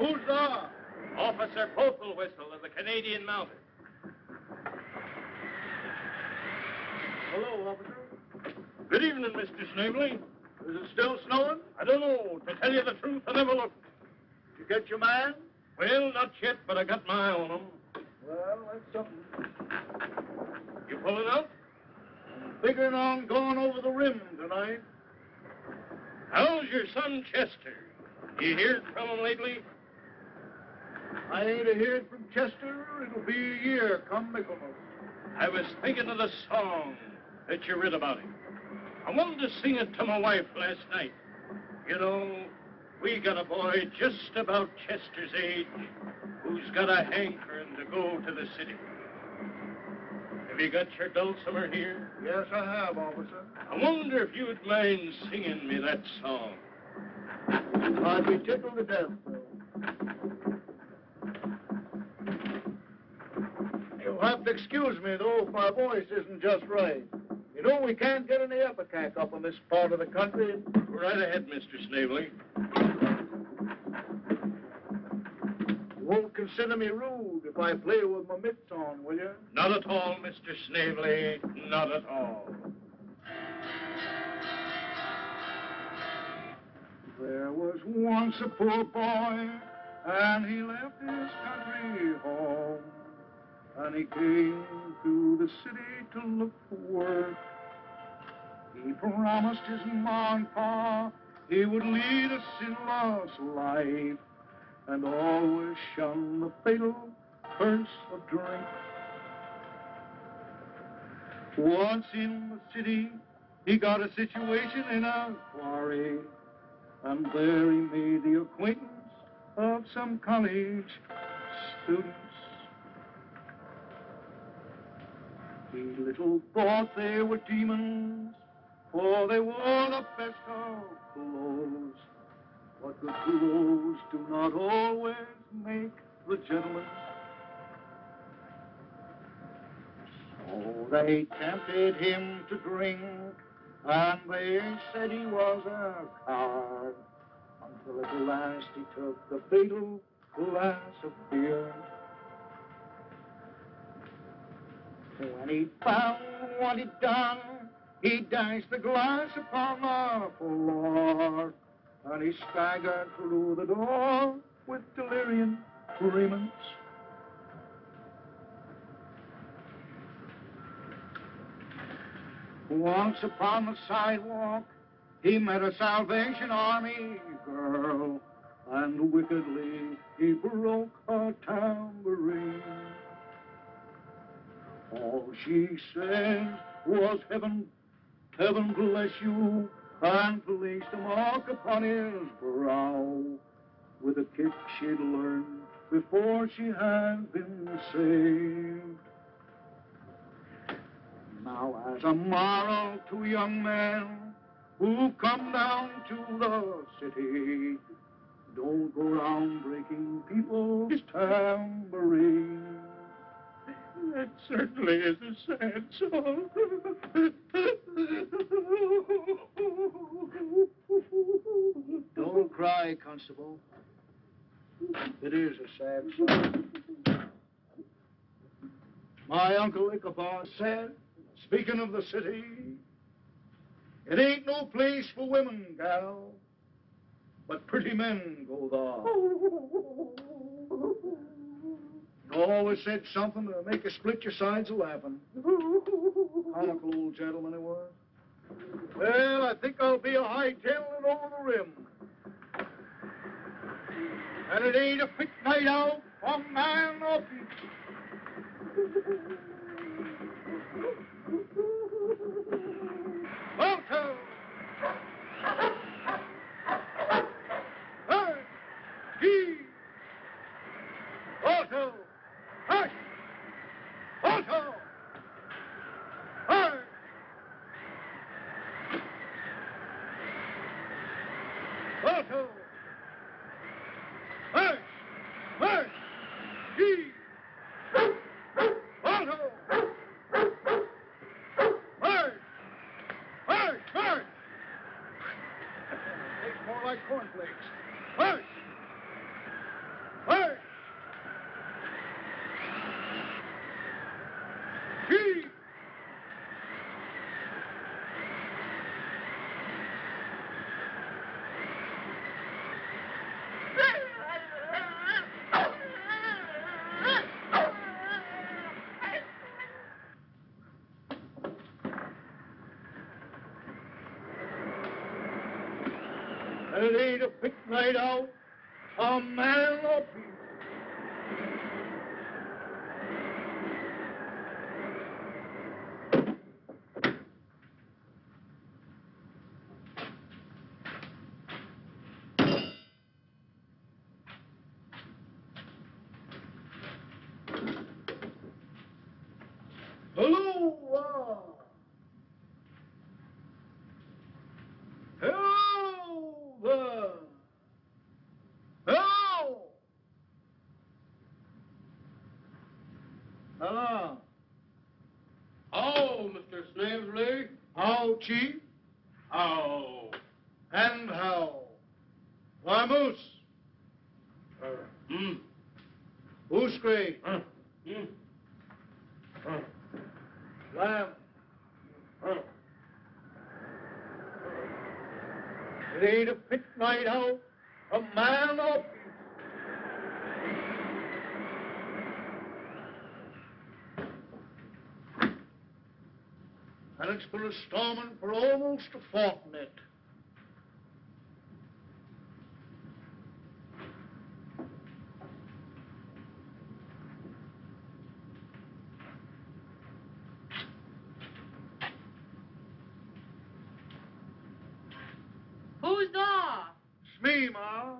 Who's there? Officer Popelwhistle of the Canadian Mounted. Hello, officer. Good evening, Mr. Snavely. Is it still snowing? I don't know. To tell you the truth, I never looked. Did you get your man? Well, not yet, but I got my eye on him. Well, that's something. You pulling out? I'm figuring on going over the rim tonight. How's your son, Chester? You heard from him lately? I ain't a-heard from Chester. It'll be a year come Michaelmas. I was thinking of the song that you read about him. I wanted to sing it to my wife last night. You know, we got a boy just about Chester's age who's got a hankering to go to the city. Have you got your dulcimer here? Yes, I have, officer. I wonder if you'd mind singing me that song. I'd be tickled to death, though. You'll have to excuse me, though, if my voice isn't just right. You know, we can't get any ipecac up in this part of the country. Go right ahead, Mr. Snavely. You won't consider me rude if I play with my mitts on, will you? Not at all, Mr. Snavely. Not at all. There was once a poor boy, and he left his country home. And he came to the city to look for work. He promised his ma and pa he would lead a sinless life and always shun the fatal curse of drink. Once in the city, he got a situation in a quarry, and there he made the acquaintance of some college students. He little thought they were demons, for they wore the best of clothes. But good clothes do not always make the gentleman. So they tempted him to drink, and they said he was a coward, until at last he took the fatal glass of beer. When he found what he'd done, he dashed the glass upon the floor, and he staggered through the door with delirium tremens. Once upon the sidewalk, he met a Salvation Army girl, and wickedly he broke her tambourine. All she said was, "Heaven, heaven bless you," and placed a mark upon his brow with a kick she'd learned before she had been saved. Now, as a moral to young men who come down to the city, don't go around breaking people's tambourines. That certainly is a sad song. Don't cry, Constable. It is a sad song. My Uncle Ichabod said, speaking of the city, it ain't no place for women, gal, but pretty men go there. He always said something to make you split your sides of laughing. Comical old gentleman he was. Well, I think I'll be a hightailing over the rim. And it ain't a fit night out for man or beast. Alto! Hey! He! Alto! Hush! Alto! Hey! Alto! Hey! Hey! He! Alto! Hey! Hey! Hey! it ain't a quick night out, a man or beast. Hello! Hello there! Hello! Hello. Oh, Mr. Snavely. How, Chief? How? And how? Vamoose. Who's great? Lamb. It ain't a fit night out, a man or beast. And it's been a storming for almost a fortnight. Who's there? It's me, Ma.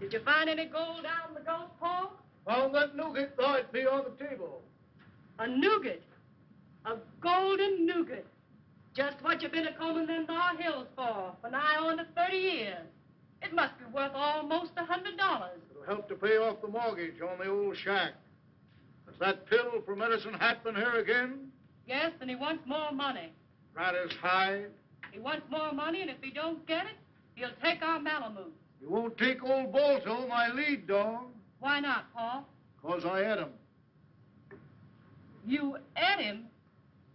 Did you find any gold down in the ghost hole? Found that nougat right be on the table. A nougat. A golden nougat. Just what you've been a-combing them thar hills for nigh on to 30 years. It must be worth almost $100. It'll help to pay off the mortgage on the old shack. Has that pill for Medicine Hat been here again? Yes, and he wants more money. Ratter's hide. He wants more money, and if he don't get it, he'll take our Malamute. He won't take old Balto, my lead dog. Why not, Paul? 'Cause I ate him. You ate him?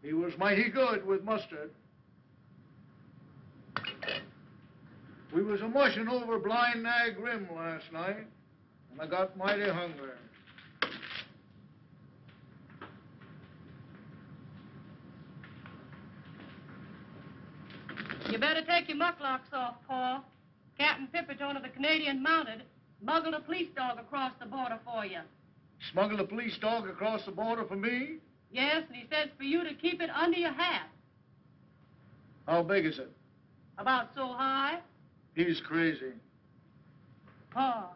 He was mighty good with mustard. We was a-mushing over Blind Nag Rim last night, and I got mighty hungry. You better take your mucklocks off, Paul. Captain Pipperton of the Canadian Mounted smuggled a police dog across the border for you. Smuggled a police dog across the border for me? Yes, and he says for you to keep it under your hat. How big is it? About so high. He's crazy. Pa,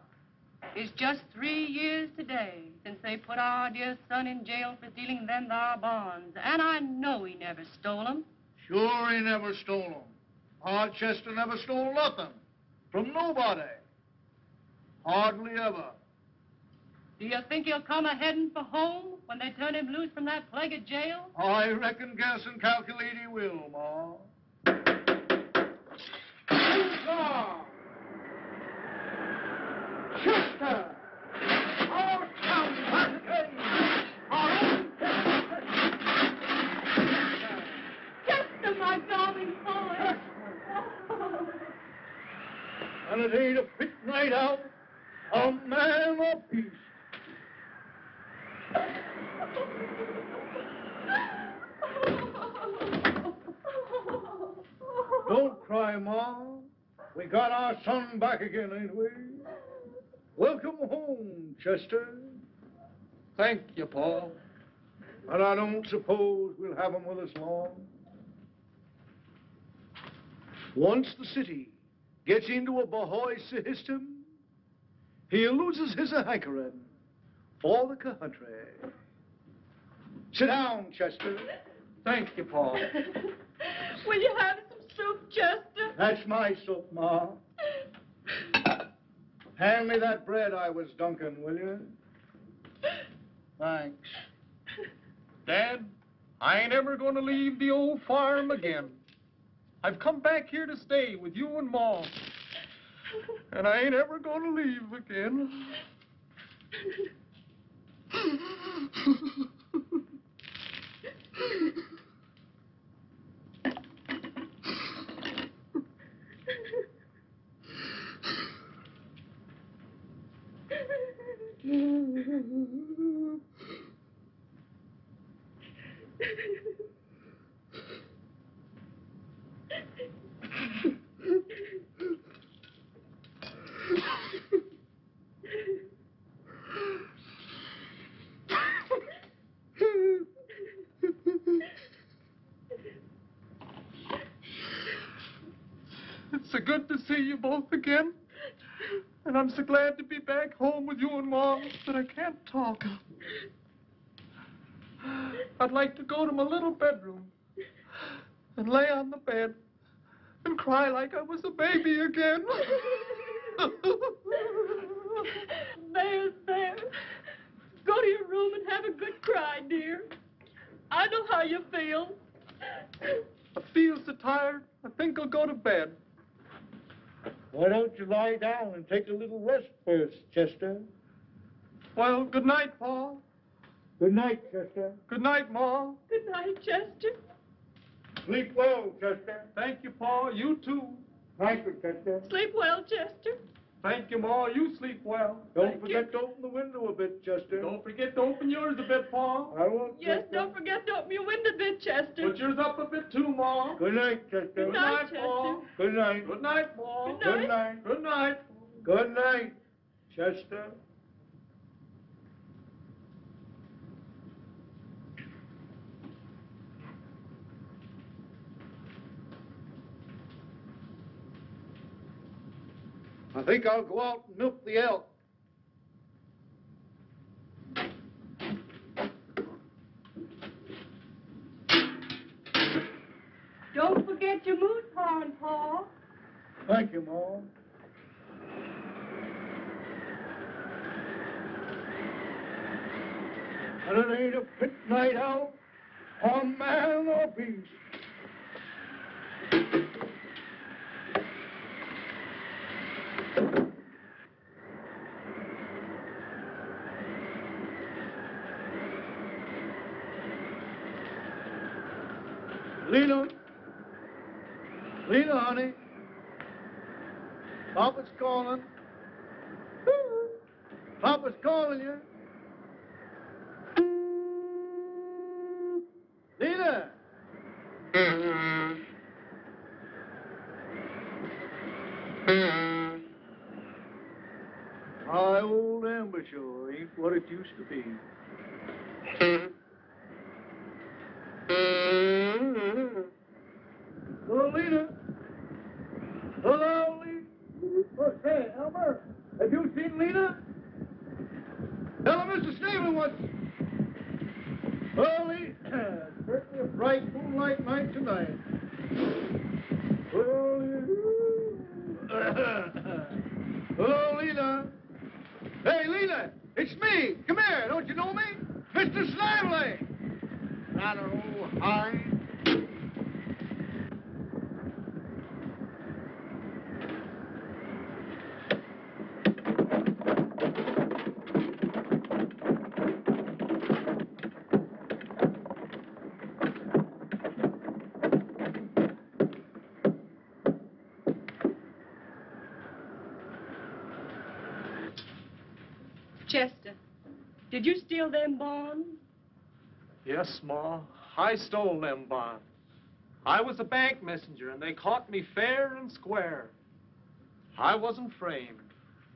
it's just 3 years today since they put our dear son in jail for stealing them thar bonds. And I know he never stole them. Sure he never stole them. Chester never stole nothing. From nobody. Hardly ever. Do you think he'll come a-heading for home when they turn him loose from that plagued jail? I reckon, guess, and calculate he will, Ma. Chester! Our town has came! Our own Chester, my darling boy! And it ain't a fit night out, a man or peace. Don't cry, Ma. We got our son back again, ain't we? Welcome home, Chester. Thank you, Paul. But I don't suppose we'll have him with us long. Once the city gets into a Bahoy system, he loses his hankering for the country. Sit down, Chester. Thank you, Paul. Will you have some soup, Chester? That's my soup, Ma. Hand me that bread I was dunking, will you? Thanks. Dad, I ain't ever going to leave the old farm again. I've come back here to stay with you and Mom. And I ain't ever going to leave again. It's so good to see you both again. And I'm so glad to be back home with you and Mom that I can't talk. I'd like to go to my little bedroom and lay on the bed and cry like I was a baby again. There. Go to your room and have a good cry, dear. I know how you feel. I feel so tired, I think I'll go to bed. Why don't you lie down and take a little rest first, Chester? Well, good night, Paul. Good night, Chester. Good night, Ma. Good night, Chester. Sleep well, Chester. Thank you, Paul. You too. Thank you, Chester. Sleep well, Chester. Thank you, Ma. You sleep well. Don't forget to open the window a bit, Chester. Don't forget to open yours a bit, Paul. I won't. Yes, Chester. don't forget to open your window a bit, Chester. Put yours up a bit too, Ma. Good night, Chester. Good night, Paul. Chester. Good night. Good night, Paul. Good night. Good night. Good night. Good night, Chester. I think I'll go out and milk the elk. Don't forget your moose horn, Paul. Thank you, Mom. And it ain't a fit night out on man or beast. Lena, honey. Papa's calling. Papa's calling you. Lena! My old ambassador ain't what it used to be. Hello, Lena. Hello, Lena. Oh, say, Elmer, have you seen Lena? Tell her Mr. Snavely wants... Well, Lena, certainly a bright moonlight night tonight. Oh, hello, Lena. Hey, Lena, it's me. Come here. Don't you know me? Mr. Snavely. I don't know. Hi. Chester, did you steal them bonds? Yes, Ma. I stole them bonds. I was a bank messenger, and they caught me fair and square. I wasn't framed.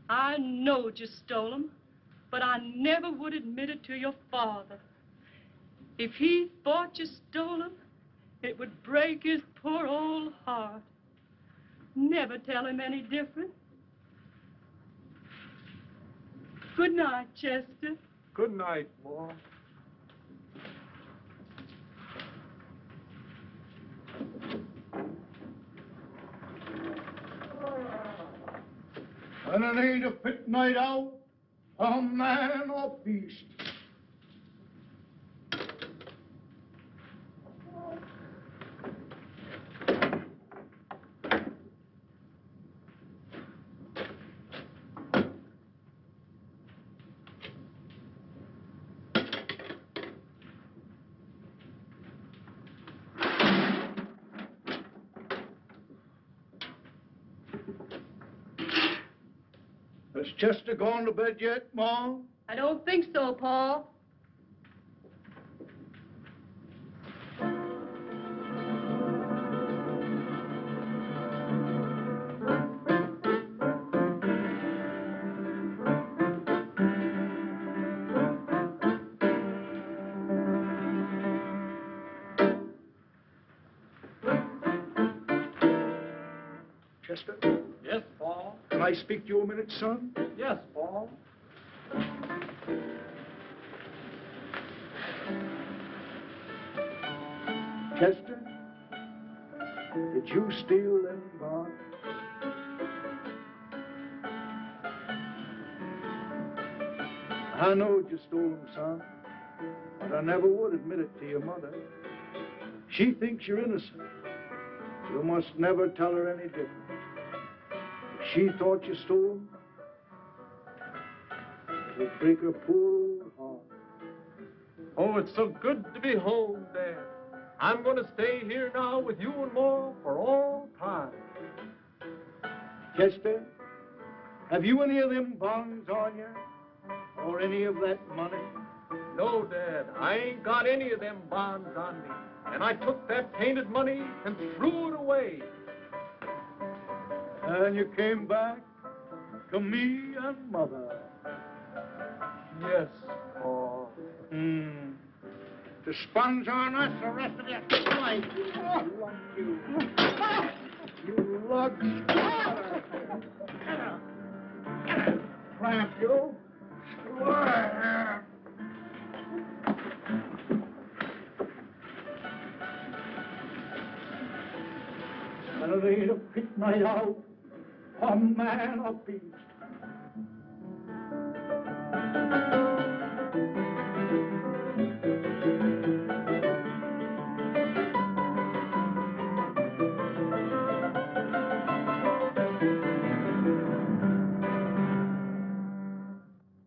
I knowed you stole them, but I never would admit it to your father. If he thought you stole them, it would break his poor old heart. Never tell him any different. Good night, Chester. Good night, Ma. And it ain't a fit night out, a man or beast. Has Chester gone to bed yet, Mom? I don't think so, Paul. Chester? Yes, Paul. Can I speak to you a minute, son? Yes, Paul. Chester? Did you steal them bonds? I know you stole them, son, but I never would admit it to your mother. She thinks you're innocent. You must never tell her any different. If she thought you stole them, it would break her poor old heart. Oh, it's so good to be home, Dad. I'm going to stay here now with you and Ma for all time. Chester, have you any of them bonds on you? Or any of that money? No, Dad, I ain't got any of them bonds on me. And I took that painted money and threw it away. And you came back to me and Mother. Yes, Paul. To sponge on us the rest of your life. You lug. Clamp you. And it ain't a pit night out, a man or beast.